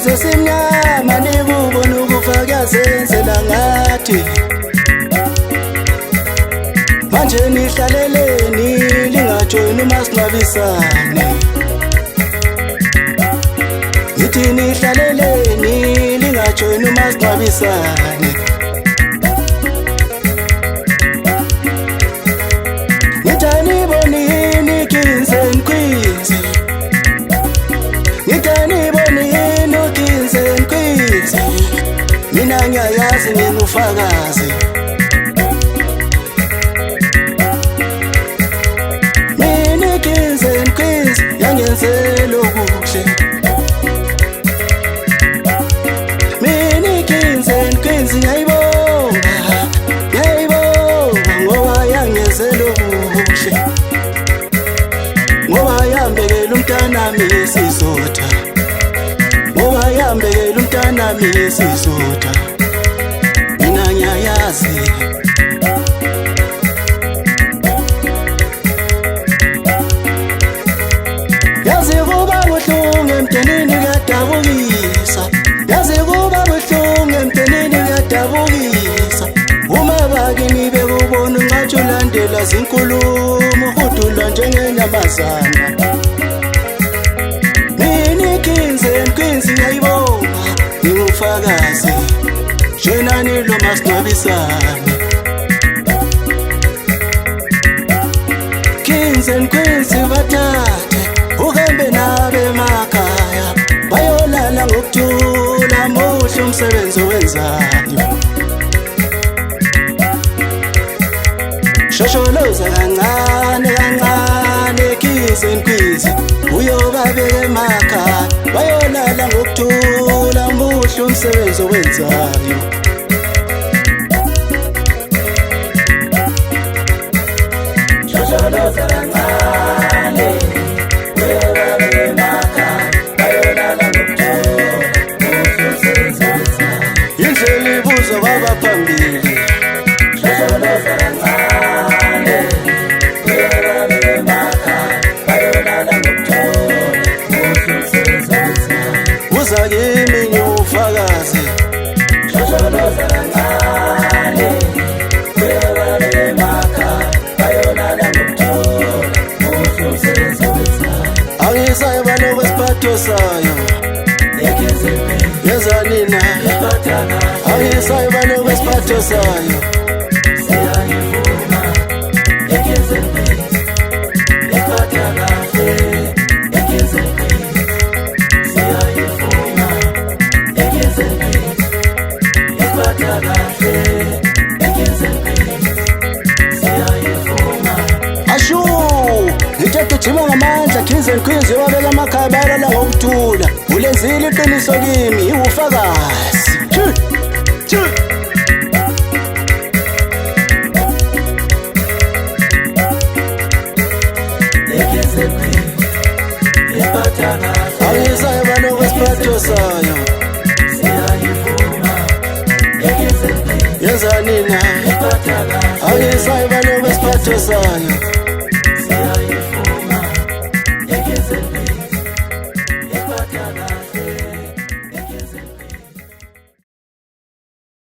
sesimnyama nikubona ukufa kuyazenzela ngathi manje nihlaleleni lingajoyini umasingcwabisane ngithi nihlaleleni lingajoyini umasingcwabisane ngithani bonini Kings and Queens ngithani bonini Kings and Queens mina ngiyayazi ngingufakazi mina Kings and Queens yangenzela okuhle mina Kings and Queens ngiyayibonga ngoba yangenzela okuhle ngoba yambekela umntanami esizotha ngoba yambekela umntanami esizotha mina ngiyayazi yazi kuba buhlungu emndenini kuyadabukisa yazi kuba buhlungu emndenini kuyadabukisa uma bakini bekubona ngathi ulandela zinkulumo udula njengenyamazana mina Kings and Queens ngiyayibonga ngingufakazi jenani lo masingcwabisane Kings and Queens bathathe uhambe nabe emakhaya bayolala ngokuthula muhle umsebenzi owenzayo shosholoza kancane kancane Kings and Queens uyobabeka emakhaya bayolala ngokuthula muhle umsebenzi owenzayo shosholoza kancane uyobabeka emakhaya bayolala ngokuthula muhle umsebenzi owenzayo indlela ibuzwa kwabaphambili shosholoza kancane uyobabeka emakhaya bayolala ngokuthula muhle umsebenzi owenzayo uza kimi ngiyufakazi shosholoza kancane uyobabeka emakhaya bayolala ngokuthula muhle umsebenzi owenzayo angisayeba nokwesiphatho sayo yezani na angisayeba nokwesiphatho sayo ashu ngithethe jima ngamandla Kings and Queens yobabeka emakhaya bayolala ngokuthula ulenzile iqiniso kimi iwufakazi angisayeba nokwesiphatho sayo yezani na angisayeba nokwesiphatho sayo